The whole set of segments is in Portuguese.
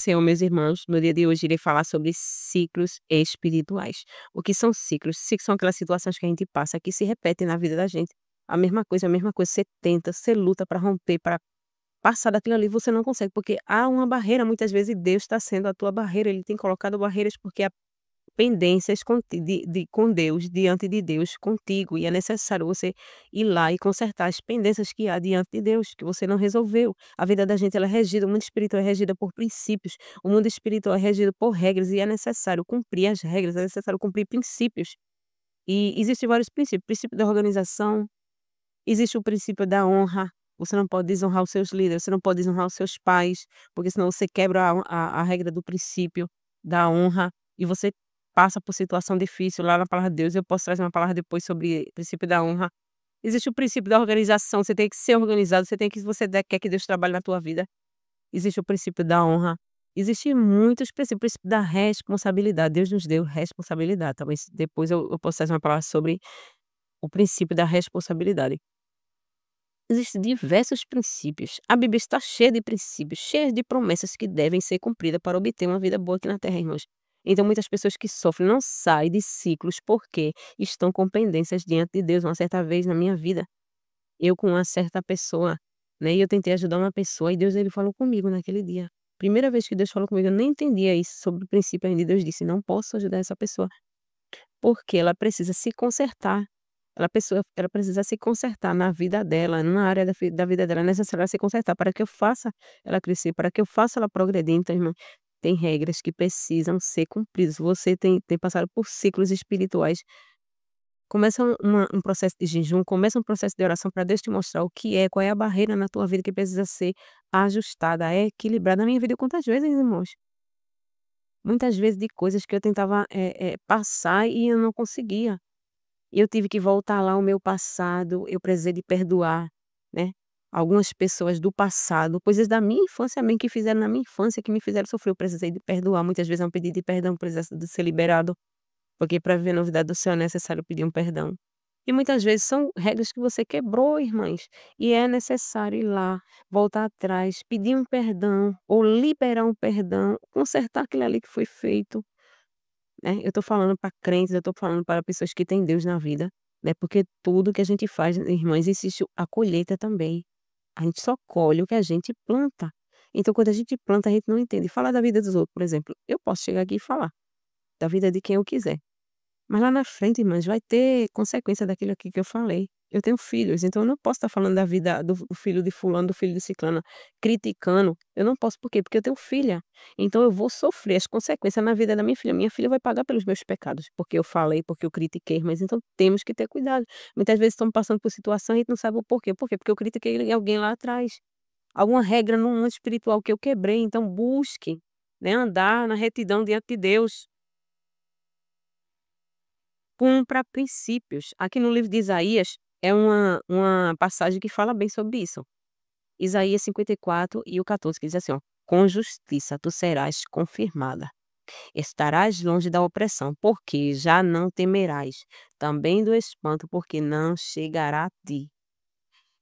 Senhor, meus irmãos. No dia de hoje, irei falar sobre ciclos espirituais. O que são ciclos? Ciclos são aquelas situações que a gente passa que se repetem na vida da gente. A mesma coisa. Você tenta, você luta para romper, para passar daquilo ali, você não consegue, porque há uma barreira, muitas vezes, e Deus está sendo a tua barreira. Ele tem colocado barreiras porque há pendências com Deus, diante de Deus, contigo, e é necessário você ir lá e consertar as pendências que há diante de Deus, que você não resolveu. A vida da gente ela é regida, o mundo espiritual é regida por princípios, o mundo espiritual é regido por regras e é necessário cumprir as regras, é necessário cumprir princípios. E existem vários princípios, o princípio da organização, existe o princípio da honra. Você não pode desonrar os seus líderes, você não pode desonrar os seus pais, porque senão você quebra a regra do princípio da honra e você passa por situação difícil. Lá na palavra de Deus, eu posso trazer uma palavra depois sobre o princípio da honra. Existe o princípio da organização, você tem que ser organizado, você tem que, se você quer que Deus trabalhe na tua vida, existe o princípio da honra. Existem muitos princípios, o princípio da responsabilidade. Deus nos deu responsabilidade. Talvez depois eu possa trazer uma palavra sobre o princípio da responsabilidade. Existem diversos princípios. A Bíblia está cheia de princípios, cheia de promessas que devem ser cumpridas para obter uma vida boa aqui na terra, irmãos. Então, muitas pessoas que sofrem não saem de ciclos porque estão com pendências diante de Deus. Uma certa vez na minha vida, eu com uma certa pessoa, né, e eu tentei ajudar uma pessoa e Deus ele falou comigo naquele dia. Primeira vez que Deus falou comigo, eu nem entendia isso sobre o princípio ainda. Deus disse: não posso ajudar essa pessoa porque ela precisa se consertar. Ela precisa se consertar na vida dela, numa área da vida dela, é necessário ela se consertar para que eu faça ela crescer, para que eu faça ela progredir. Então, irmã, tem regras que precisam ser cumpridas. Você tem passado por ciclos espirituais. Começa um processo de jejum, começa um processo de oração para Deus te mostrar o que é, qual é a barreira na tua vida que precisa ser ajustada, equilibrada. Na minha vida, quantas vezes, irmãos? Muitas vezes de coisas que eu tentava, passar e eu não conseguia. E eu tive que voltar lá ao meu passado, eu precisei de perdoar, né, algumas pessoas do passado, coisas da minha infância também que fizeram na minha infância, que me fizeram sofrer, eu precisei de perdoar, muitas vezes é um pedido de perdão, precisa de ser liberado, porque para viver a novidade do céu é necessário pedir um perdão. E muitas vezes são regras que você quebrou, irmãs, e é necessário ir lá, voltar atrás, pedir um perdão ou liberar um perdão, consertar aquilo ali que foi feito. Né, eu tô falando para crentes, eu tô falando para pessoas que têm Deus na vida, né, porque tudo que a gente faz, irmãs, existe a colheita também. A gente só colhe o que a gente planta. Então quando a gente planta, a gente não entende. Falar da vida dos outros, por exemplo, eu posso chegar aqui e falar da vida de quem eu quiser. Mas lá na frente, irmãs, vai ter consequência daquilo aqui que eu falei. Eu tenho filhos, então eu não posso estar falando da vida do filho de fulano, do filho de ciclana, criticando. Eu não posso, por quê? Porque eu tenho filha. Então eu vou sofrer as consequências na vida da minha filha. Minha filha vai pagar pelos meus pecados, porque eu falei, porque eu critiquei, mas então temos que ter cuidado. Muitas vezes estamos passando por situação e a gente não sabe o porquê. Por quê? Porque eu critiquei alguém lá atrás. Alguma regra no mundo espiritual que eu quebrei. Então busque, né, andar na retidão diante de Deus. Cumpra princípios. Aqui no livro de Isaías, é uma passagem que fala bem sobre isso. Isaías 54 e o 14, que diz assim, ó: "Com justiça tu serás confirmada, estarás longe da opressão, porque já não temerás, também do espanto, porque não chegará a ti.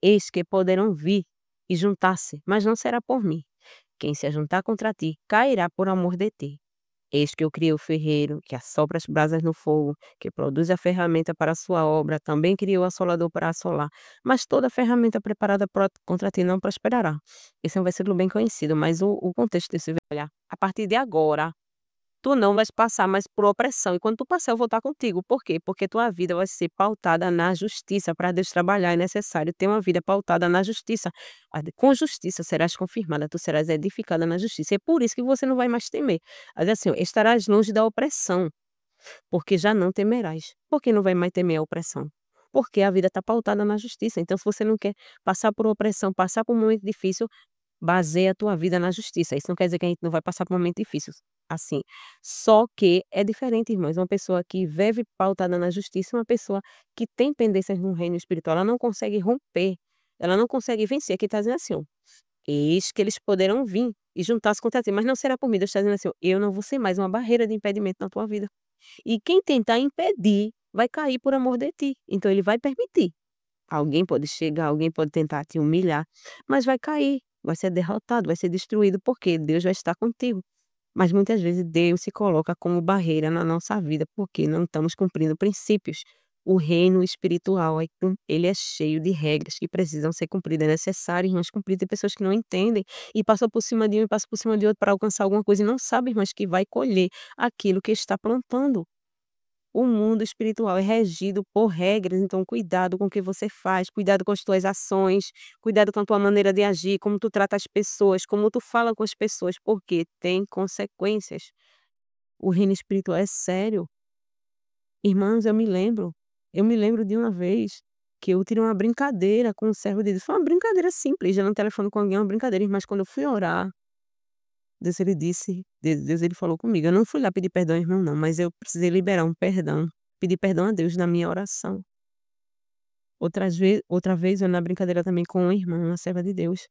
Eis que poderão vir e juntar-se, mas não será por mim. Quem se ajuntar contra ti, cairá por amor de ti. Eis que eu criei o ferreiro, que assopra as brasas no fogo, que produz a ferramenta para a sua obra, também criou o assolador para assolar. Mas toda ferramenta preparada contra ti não prosperará." Esse é um versículo bem conhecido, mas o contexto desse olhar, a partir de agora, tu não vais passar mais por opressão. E quando tu passar, eu vou estar contigo. Por quê? Porque tua vida vai ser pautada na justiça. Para Deus trabalhar, é necessário ter uma vida pautada na justiça. Com justiça serás confirmada, tu serás edificada na justiça. É por isso que você não vai mais temer. Mas assim, ó, estarás longe da opressão, porque já não temerás. Por que não vai mais temer a opressão? Porque a vida está pautada na justiça. Então, se você não quer passar por opressão, passar por um momento difícil, baseia a tua vida na justiça. Isso não quer dizer que a gente não vai passar por momentos difíceis, assim. Só que é diferente, irmãos. Uma pessoa que vive pautada na justiça, uma pessoa que tem pendências no reino espiritual, ela não consegue romper, ela não consegue vencer. Aqui está dizendo assim, ó: "Eis que eles poderão vir e juntar-se contra ti, mas não será por mim." Deus está dizendo assim, ó: "Eu não vou ser mais uma barreira de impedimento na tua vida. E quem tentar impedir, vai cair por amor de ti." Então ele vai permitir. Alguém pode chegar, alguém pode tentar te humilhar, mas vai cair. vai ser derrotado, vai ser destruído, porque Deus vai estar contigo. Mas muitas vezes Deus se coloca como barreira na nossa vida, porque não estamos cumprindo princípios. O reino espiritual, ele é cheio de regras que precisam ser cumpridas. É necessário, irmãos, cumprir. Tem pessoas que não entendem e passam por cima de um e passam por cima de outro para alcançar alguma coisa e não sabem, irmãos, que vai colher aquilo que está plantando. O mundo espiritual é regido por regras, então cuidado com o que você faz, cuidado com as tuas ações, cuidado com a tua maneira de agir, como tu trata as pessoas, como tu fala com as pessoas, porque tem consequências. O reino espiritual é sério. Irmãos, eu me lembro de uma vez que eu tirei uma brincadeira com um servo de Deus. Foi uma brincadeira simples, já no telefone com alguém, uma brincadeira, mas quando eu fui orar, Deus ele falou comigo. Eu não fui lá pedir perdão ao irmão não, mas eu precisei liberar um perdão, pedir perdão a Deus na minha oração. Outra vez eu na brincadeira também com uma irmã, uma serva de Deus.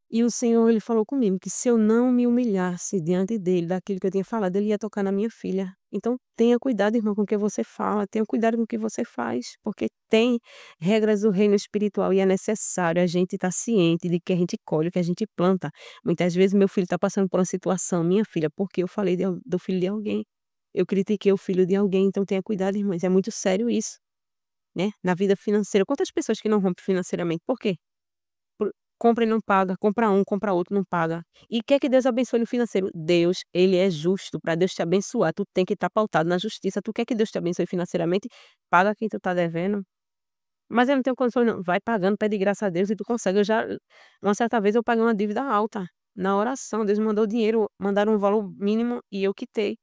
E o Senhor, ele falou comigo que se eu não me humilhasse diante dele, daquilo que eu tinha falado, ele ia tocar na minha filha. Então tenha cuidado, irmão, com o que você fala, tenha cuidado com o que você faz, porque tem regras do reino espiritual e é necessário a gente estar ciente de que a gente colhe, o que a gente planta. Muitas vezes meu filho está passando por uma situação, minha filha, porque eu falei do filho de alguém. Eu critiquei o filho de alguém, então tenha cuidado, irmãos, é muito sério isso, né? Na vida financeira, quantas pessoas que não rompem financeiramente? Por quê? Compra e não paga, compra um, compra outro, não paga. E quer que Deus abençoe no financeiro? Deus, ele é justo. Para Deus te abençoar, tu tem que estar pautado na justiça. Tu quer que Deus te abençoe financeiramente? Paga quem tu tá devendo. Mas eu não tenho condições não. Vai pagando, pede graça a Deus e tu consegue. Uma certa vez eu paguei uma dívida alta. Na oração, Deus me mandou dinheiro, mandaram um valor mínimo e eu quitei,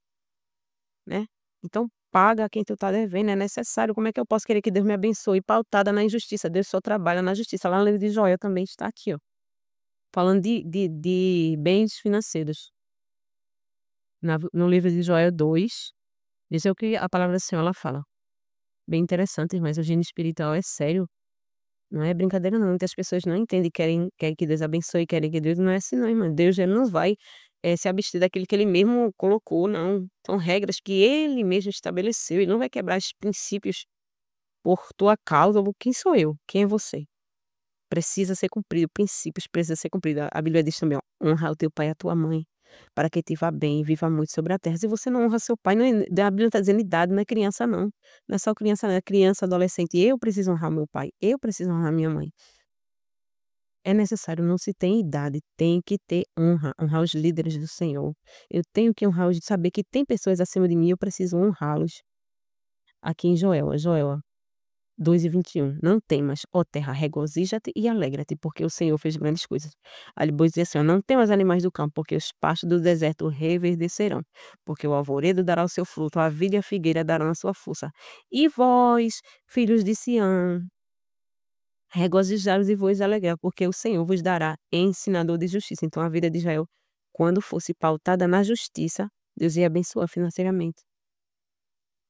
né. Então paga quem tu tá devendo, é necessário. Como é que eu posso querer que Deus me abençoe pautada na injustiça? Deus só trabalha na justiça. Lá no livro de Joel também está aqui, ó. Falando de bens financeiros. No livro de Joel 2, isso é o que a palavra do Senhor ela fala. Bem interessante, mas o reino espiritual é sério, não é brincadeira não, muitas pessoas não entendem, querem que Deus abençoe, querem que Deus não é assim não irmã, Deus ele não vai, se abster daquilo que ele mesmo colocou não, são regras que ele mesmo estabeleceu, ele não vai quebrar esses princípios por tua causa ou quem sou eu? Quem é você? Precisa ser cumprido, princípios precisa ser cumprido. A Bíblia diz também, ó: "Honra o teu pai e a tua mãe, para que te vá bem e viva muito sobre a terra". Se você não honra seu pai, não é a Bíblia está dizendo idade, não é criança não. Não é só criança não, é criança, adolescente. Eu preciso honrar meu pai, eu preciso honrar minha mãe. É necessário, não se tem idade, tem que ter honra, honrar os líderes do Senhor. Eu tenho que honrar saber que tem pessoas acima de mim, eu preciso honrá-los. Aqui em Joel, 2:21, não temas, ó terra, regozija-te e alegra-te, porque o Senhor fez grandes coisas. Aí depois diz assim, ó, não temas animais do campo, porque os pastos do deserto reverdecerão, porque o alvoredo dará o seu fruto, a vide e a figueira darão a sua força. E vós, filhos de Sião, regozijai-vos e vos alegrar, porque o Senhor vos dará ensinador de justiça. Então a vida de Israel, quando fosse pautada na justiça, Deus ia abençoar financeiramente.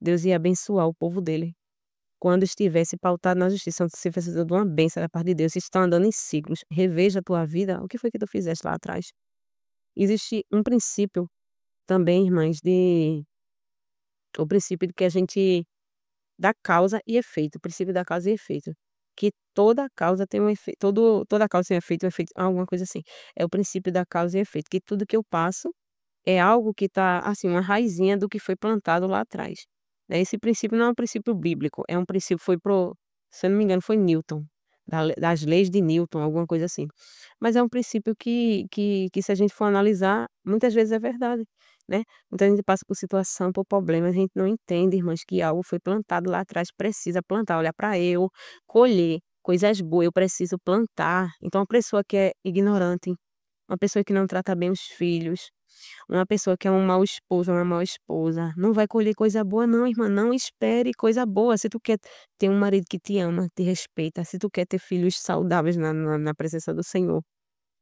Deus ia abençoar o povo dele. Quando estivesse pautado na justiça, se precisa de uma bênção da parte de Deus, se está andando em ciclos, reveja a tua vida, o que foi que tu fizeste lá atrás? Existe um princípio também, irmãs, o princípio de que a gente dá causa e efeito, o princípio da causa e efeito, que toda causa tem um efeito, toda causa tem um efeito, alguma coisa assim. É o princípio da causa e efeito, que tudo que eu passo é algo que está, assim, uma raizinha do que foi plantado lá atrás, né. Esse princípio não é um princípio bíblico, é um princípio se eu não me engano foi Newton, das leis de Newton, alguma coisa assim. Mas é um princípio que se a gente for analisar, muitas vezes é verdade, né. Muita gente passa por situação, por problemas, a gente não entende, irmãs, que algo foi plantado lá atrás, precisa plantar, olhar para eu, colher coisas boas, eu preciso plantar. Então uma pessoa que é ignorante, uma pessoa que não trata bem os filhos, uma pessoa que é um mau esposo, uma má esposa, não vai colher coisa boa não, irmã, não espere coisa boa. Se tu quer ter um marido que te ama, te respeita, se tu quer ter filhos saudáveis na presença do Senhor,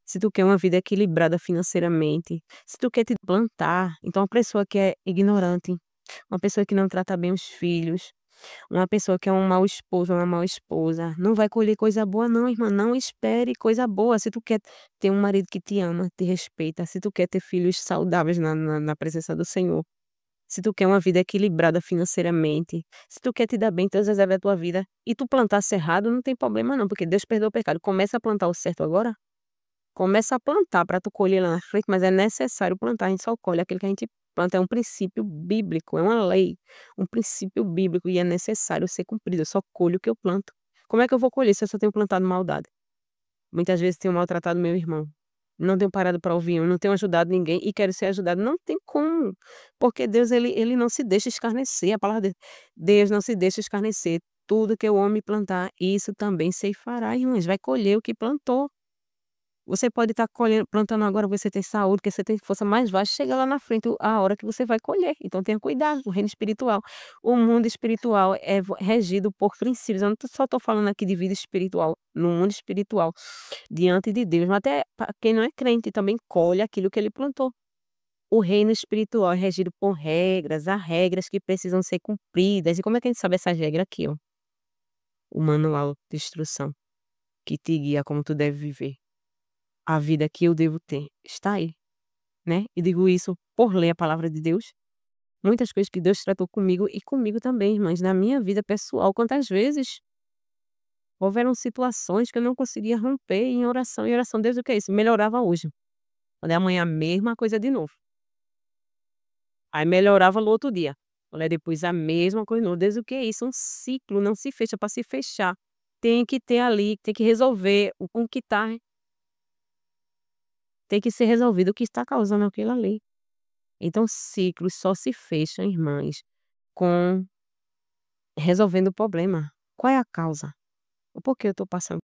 se tu quer uma vida equilibrada financeiramente, se tu quer te plantar, então uma pessoa que é ignorante, uma pessoa que não trata bem os filhos, uma pessoa que é um mau esposo, uma má esposa, não vai colher coisa boa não, irmã, não espere coisa boa. Se tu quer ter um marido que te ama, te respeita, se tu quer ter filhos saudáveis na presença do Senhor, se tu quer uma vida equilibrada financeiramente, se tu quer te dar bem em todas as áreas da tua vida e tu plantasse errado, não tem problema não, porque Deus perdoa o pecado. Começa a plantar o certo agora, Começa a plantar para tu colher lá na frente, mas é necessário plantar, a gente só colhe aquilo que a gente planta, é um princípio bíblico, é uma lei, um princípio bíblico e é necessário ser cumprido, eu só colho o que eu planto. Como é que eu vou colher se eu só tenho plantado maldade? Muitas vezes tenho maltratado meu irmão, não tenho parado para ouvir, eu não tenho ajudado ninguém e quero ser ajudado, não tem como, porque Deus ele não se deixa escarnecer, a palavra de Deus não se deixa escarnecer, tudo que o homem plantar, isso também ceifará, irmãos, vai colher o que plantou. Você pode estar colhendo plantando agora, você tem saúde, que você tem força, mas vai chegar lá na frente a hora que você vai colher, então tenha cuidado, o reino espiritual. O mundo espiritual é regido por princípios, eu não só estou falando aqui de vida espiritual, no mundo espiritual, diante de Deus, mas até pra quem não é crente também colhe aquilo que ele plantou. O reino espiritual é regido por regras, há regras que precisam ser cumpridas, e como é que a gente sabe essas regras aqui, ó? O manual de instrução que te guia como tu deve viver. A vida que eu devo ter está aí, né, e digo isso por ler a palavra de Deus. Muitas coisas que Deus tratou comigo e comigo também, irmãs, na minha vida pessoal, quantas vezes houveram situações que eu não conseguia romper em oração, Deus, o que é isso? Melhorava hoje, quando é amanhã a mesma coisa de novo, aí melhorava no outro dia, quando é depois a mesma coisa de novo, Deus, o que é isso? Um ciclo não se fecha, para se fechar, tem que ter ali, tem que resolver o que tá, tem que ser resolvido o que está causando aquilo ali. Então ciclos só se fecham, irmãs, com resolvendo o problema. Qual é a causa? O porquê eu estou passando